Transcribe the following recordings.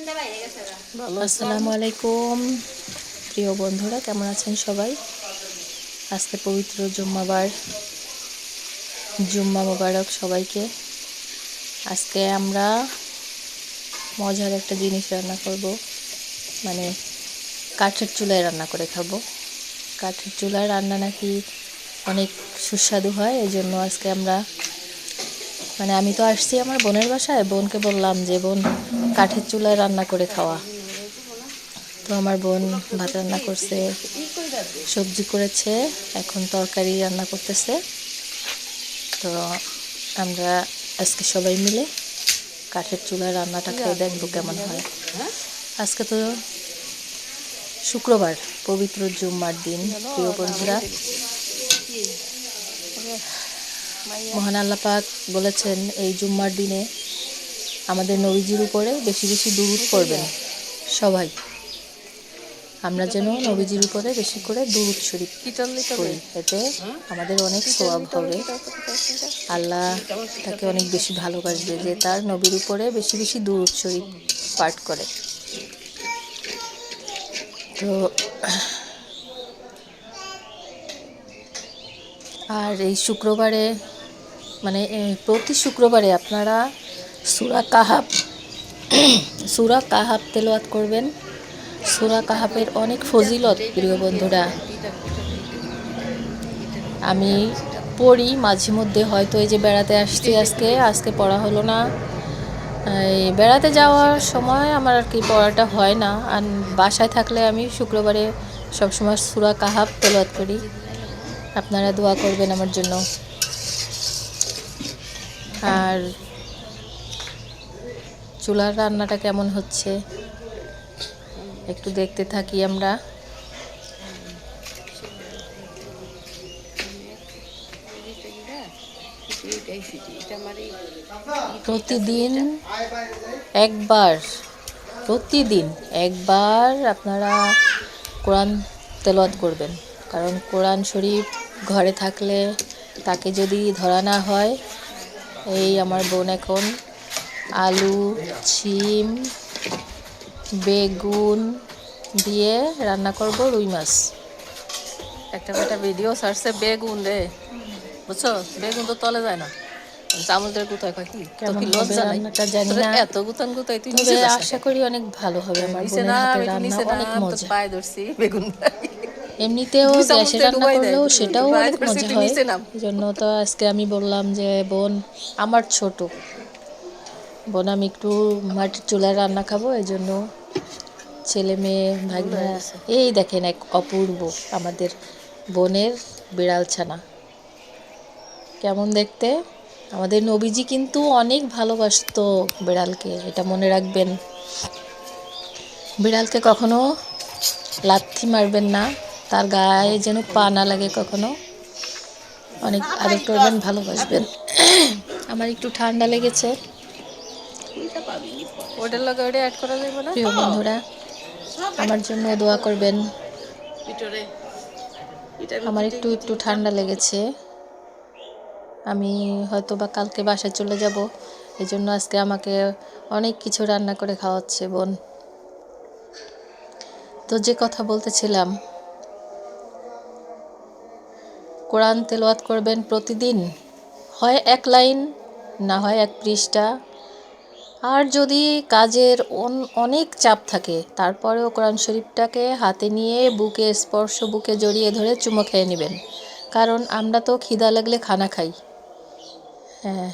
আসসালামু আলাইকুম প্রিয় বন্ধুরা, কেমন আছেন সবাই? আজকে পবিত্র জুম্মা মোবারক সবাইকে। আজকে আমরা মজার একটা জিনিস রান্না করব, মানে কাঠের চুলায় রান্না করে খাবো। কাঠের চুলায় রান্না নাকি অনেক সুস্বাদু হয়, এই জন্য আজকে আমরা আমি তো আসছি আমার বোনের বাসায়। বোনকে বললাম যে বোন, কাঠের চুলায় রান্না করে খাওয়া। তো আমার বোন ভাত রান্না করছে, সবজি করেছে, এখন তরকারি রান্না করতেছে। তো আমরা আজকে সবাই মিলে কাঠের চুলায় রান্নাটা খেয়ে দেখবো কেমন হয়। আজকে তো শুক্রবার, পবিত্র জুম্মার দিন। প্রিয় বন্ধুরা, মহান আল্লাহ পাক বলেছেন এই জুম্মার দিনে আমাদের নবীজির উপরে বেশি বেশি দুরূদ পড়বেন সবাই। আমরা যেন নবীজির উপরে বেশি করে দুরূদ শরীফ পড়ি, এতে আমাদের অনেক সওয়াব হবে। আল্লাহ তাকে অনেক বেশি ভালোবাসবে যে তার নবীর উপরে বেশি বেশি দুরূদ শরীফ পাঠ করে। তো আর এই শুক্রবারে প্রতি শুক্রবারে আপনারা সূরা কাহাফ তেলাওয়াত করবেন। সূরা কাহাফের অনেক ফজিলত প্রিয় বন্ধুরা। আমি পড়ি মাঝে মধ্যে, হয়তো এই যে বেড়াতে আসছি আজকে পড়া হলো না। এই বেড়াতে যাওয়ার সময় আমার আর কি পড়াটা হয় না। আর বাসায় থাকলে আমি শুক্রবারে সবসময় সূরা কাহাফ তেলাওয়াত করি। আপনারা দোয়া করবেন আমার জন্য। আর চুলার রান্নাটা কেমন হচ্ছে একটু দেখতে থাকি আমরা। প্রতিদিন একবার আপনারা কোরআন তেলাওয়াত করবেন, কারণ কোরআন শরীফ ঘরে থাকলে তাকে যদি ধরা না হয়। এই আমার বোন এখন আলু, শিম, বেগুন দিয়ে রান্না করব রুই মাছ। একটা ভিডিও ছাড়ছে বেগুন রে, বুঝছো? বেগুন তো তলে যায় না, চামচের গুতায় কয় কি কেমন লজ্জা রান্নাটা জানি না, এত গুতান গুতাই তুই নিচে যাস। আশা করি অনেক ভালো হবে। আমার বোনের হাতের রান্না অনেক মজা। পায়ে ধরছি বেগুন, এমনিতেও গ্যাসে রান্না করলেও সেটাও অনেক মজা হয়। এই জন্য তো আজকে আমি বললাম যে বোন, আমার ছোট বোন, আমি একটু মাটির চুলায় রান্না খাবো। এই জন্য ছেলে মেয়ে ভাগনা, এই দেখেন এক অপূর্ব আমাদের বোনের বিড়াল ছানা, কেমন দেখতে। আমাদের নবীজি কিন্তু অনেক ভালোবাসতো বিড়ালকে, এটা মনে রাখবেন। বিড়ালকে কখনো লাথি মারবেন না, তার গায়ে যেন পা না লাগে কখনো। অনেক আদর করবেন, ভালোবাসবেন। আমার একটু ঠান্ডা লেগেছে, প্রিয় বন্ধুরা আমার জন্য দোয়া করবেন। আমার একটু ঠান্ডা লেগেছে, আমি হয়তো বা কালকে বাসায় চলে যাব। এই জন্য আজকে আমাকে অনেক কিছু রান্না করে খাওয়াচ্ছে বোন। তো যে কথা বলতেছিলাম, কোরআন তেলাওয়াত করবেন প্রতিদিন, হয় এক লাইন, না হয় এক পৃষ্ঠা। আর যদি কাজের অনেক চাপ থাকে, তারপরেও কোরআন শরীফটাকে হাতে নিয়ে বুকে জড়িয়ে ধরে চুমো খেয়ে নেবেন। কারণ আমরা তো খিদা লাগলে খানা খাই। হ্যাঁ,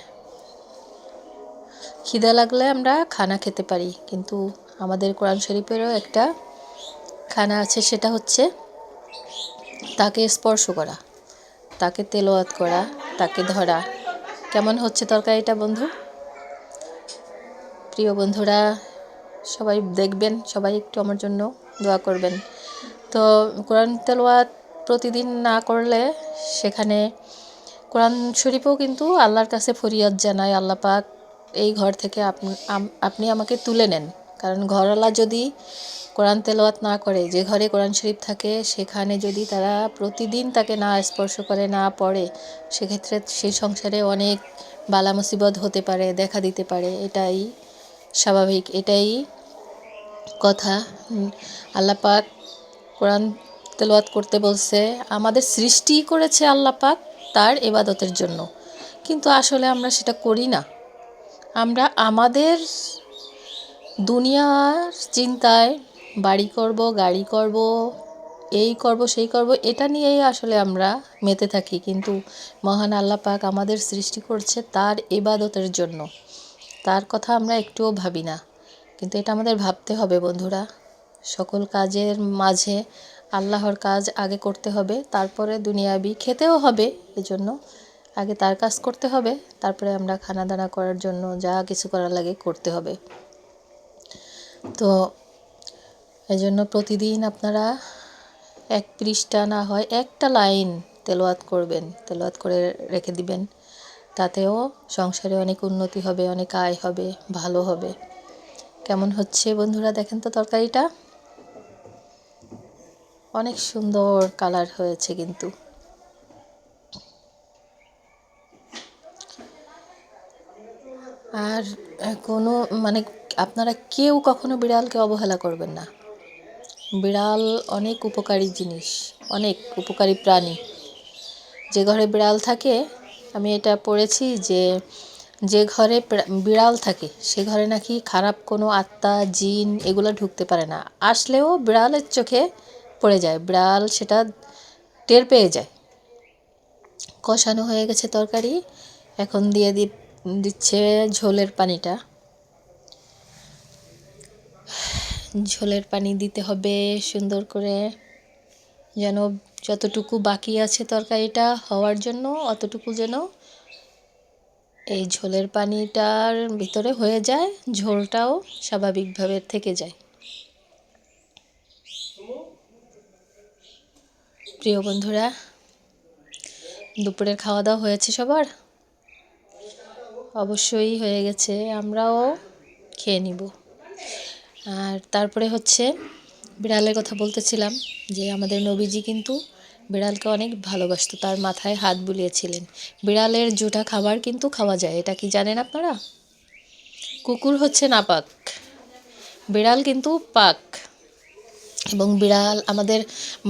খিদা লাগলে আমরা খানা খেতে পারি, কিন্তু আমাদের কোরআন শরীফেরও একটা খানা আছে, সেটা হচ্ছে তাকে স্পর্শ করা, তাকে তেলাওয়াত করা, তাকে ধরা। কেমন হচ্ছে তরকারিটা বন্ধু? প্রিয় বন্ধুরা সবাই দেখবেন, সবাই একটু আমার জন্য দোয়া করবেন। তো কোরআন তেলাওয়াত প্রতিদিন না করলে সেখানে কোরআন শরীফও কিন্তু আল্লাহর কাছে ফরিয়াদ জানায়, আল্লাহ পাক এই ঘর থেকে আপনি আমাকে তুলে নেন। কারণ ঘরওয়ালা যদি কোরআন তেলাওয়াত না করে, যে ঘরে কোরআন শরীফ থাকে সেখানে যদি তারা প্রতিদিন তাকে না স্পর্শ করে, না পড়ে, সেক্ষেত্রে সেই সংসারে অনেক বালা মুসিবত হতে পারে, দেখা দিতে পারে। এটাই স্বাভাবিক, এটাই কথা। আল্লাহ পাক কোরআন তেলাওয়াত করতে বলছে, আমাদের সৃষ্টি করেছে আল্লাহ পাক তার ইবাদতের জন্য, কিন্তু আসলে আমরা সেটা করি না। আমরা আমাদের দুনিয়ার চিন্তায় বাড়ি করব, গাড়ি করব, এই করব, সেই করব, এটা নিয়েই আসলে আমরা মেতে থাকি, কিন্তু মহান আল্লাহ পাক আমাদের সৃষ্টি করছে তার ইবাদতের জন্য। তার কথা আমরা একটুও ভাবি না, কিন্তু এটা আমাদের ভাবতে হবে বন্ধুরা। সকল কাজের মাঝে আল্লাহর কাজ আগে করতে হবে, তারপরে দুনিয়াবি খেতেও হবে, এজন্য আগে তার কাজ করতে হবে, তারপরে আমরা খানা দানা করার জন্য যা কিছু করার লাগে করতে হবে। তো এজন্য প্রতিদিন আপনারা 1 পৃষ্ঠা না হয় একটা লাইন তেলাওয়াত করবেন, তেলাওয়াত করে রেখে দিবেন। তাতেও সংসারে অনেক উন্নতি হবে, অনেক আয় হবে, ভালো হবে। কেমন হচ্ছে বন্ধুরা দেখেন তো তরকারিটা, অনেক সুন্দর কালার হয়েছে কিন্তু। আর কোনো মানে আপনারা কেউ কখনো বিড়ালকে অবহেলা করবেন না। বিড়াল অনেক উপকারী জিনিস, অনেক উপকারী প্রাণী। যে ঘরে বিড়াল থাকে, আমি এটা পড়েছি যে যে ঘরে বিড়াল থাকে সে ঘরে নাকি খারাপ কোনো আত্মা, জিন এগুলো ঢুকতে পারে না। আসলেও বিড়ালের চোখে পড়ে যায়, বিড়াল সেটা টের পেয়ে যায়। কষানো হয়ে গেছে তরকারি, এখন দিয়ে দিচ্ছে ঝোলের পানিটা। ঝোলের পানি দিতে হবে সুন্দর করে, যেন যতটুকু বাকি আছে তরকারিটা হওয়ার জন্য অতটুকু যেন এই ঝোলের পানিটার ভিতরে হয়ে যায়, ঝোলটাও স্বাভাবিকভাবে থেকে যায়। প্রিয় বন্ধুরা, দুপুরের খাওয়া দাওয়া হয়েছে সবার? অবশ্যই হয়ে গেছে, আমরাও খেয়ে নিব। আর তারপরে হচ্ছে বিড়ালের কথা বলতেছিলাম যে আমাদের নবীজি কিন্তু বিড়ালকে অনেক ভালোবাসতো, তার মাথায় হাত বুলিয়েছিলেন। বিড়ালের জুটা খাবার কিন্তু খাওয়া যায়, এটা কি জানেন আপনারা? কুকুর হচ্ছে নাপাক, বিড়াল কিন্তু পাক। এবং বিড়াল আমাদের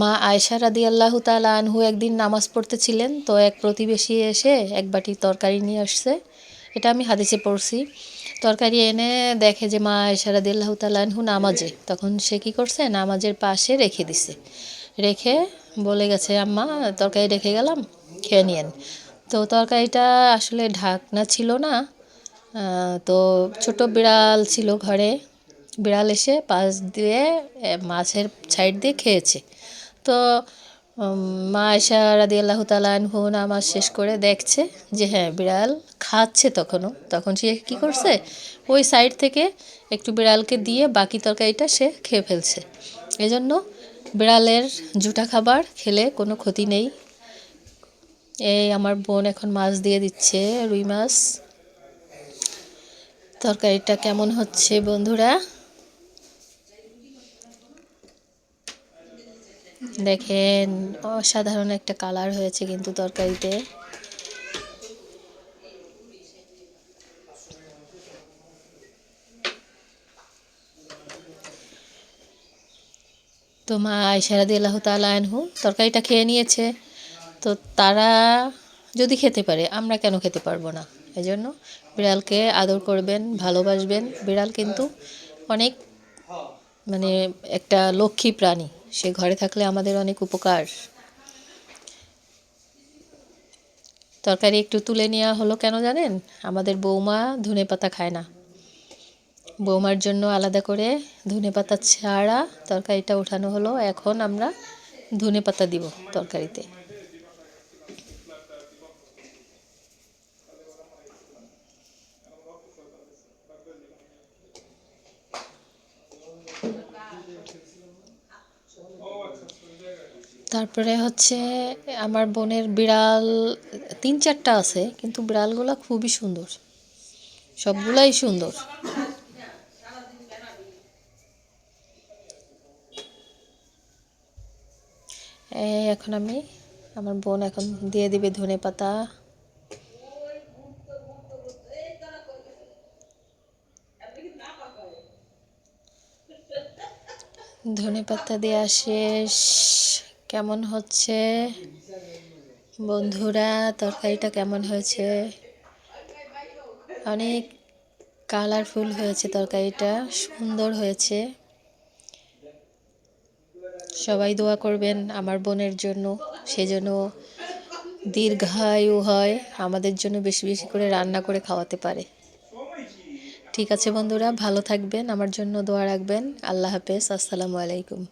মা আয়েশা রাদিয়াল্লাহু তাআলা আনহু একদিন নামাজ পড়তেছিলেন, তো এক প্রতিবেশী এসে এক বাটি তরকারি নিয়ে আসছে, এটা আমি হাদিসে পড়ছি। তরকারি এনে দেখে যে মা আয়েশা রাদিয়াল্লাহু তাআলা আনহু নামাজে, তখন সে কী করছে, নামাজের পাশে রেখে দিছে, রেখে বলে গেছে, আম্মা তরকারি রেখে গেলাম, খেয়ে নিয়েন। তো তরকারিটা আসলে ঢাকনা ছিল না, তো ছোট বিড়াল ছিল ঘরে, বিড়াল এসে পাশ দিয়ে মাছের সাইড দিয়ে খেয়েছে। তো মা আয়েশা রাদিয়াল্লাহু তাআলা আনহু নামাজ শেষ করে দেখছে যে হ্যাঁ বিড়াল খাচ্ছে, তখন সে কী করছে, ওই সাইড থেকে একটু বিড়ালকে দিয়ে বাকি তরকারিটা সে খেয়ে ফেলছে। এজন্য বিড়ালের জুটা খাবার খেলে কোনো ক্ষতি নেই। এই আমার বোন এখন মাছ দিয়ে দিচ্ছে, রুই মাছ। তরকারিটা কেমন হচ্ছে বন্ধুরা দেখেন, অসাধারণ একটা কালার হয়েছে কিন্তু তরকারিতে। তো মা আয়েশা রাদিয়াল্লাহু তাআলা আনহু তরকারিটা খেয়ে নিয়েছে, তো তারা যদি খেতে পারে আমরা কেন খেতে পারবো না? এজন্য বিড়ালকে আদর করবেন, ভালোবাসবেন। বিড়াল কিন্তু অনেক মানে একটা লক্ষ্মী প্রাণী, সে ঘরে থাকলে আমাদের অনেক উপকার। তরকারি একটু তুলে নেওয়া হলো কেন জানেন? আমাদের বৌমা ধনেপাতা খায় না, বৌমার জন্য আলাদা করে ধনেপাতা ছাড়া তরকারিটা ওঠানো হলো। এখন আমরা ধনেপাতা দিব তরকারিতে। তারপরে হচ্ছে আমার বোনের বিড়াল 3-4টা আছে, কিন্তু বিড়ালগুলো খুবই সুন্দর, সবগুলাই সুন্দর। এখন আমার বোন এখন দিয়ে দিবে ধনেপাতা। ধনেপাতা দেওয়া শেষ। কেমন হচ্ছে বন্ধুরা? তরকারিটা কেমন হয়েছে? অনেক কালারফুল হয়েছে তরকারিটা, সুন্দর হয়েছে। সবাই দোয়া করবেন আমার বোনের জন্য, সেজন্য দীর্ঘায়ু হয়, আমাদের জন্য বেশি বেশি করে রান্না করে খাওয়াতে পারে। ঠিক আছে বন্ধুরা, ভালো থাকবেন, আমার জন্য দোয়া রাখবেন। আল্লাহ হাফেজ, আসসালামু আলাইকুম।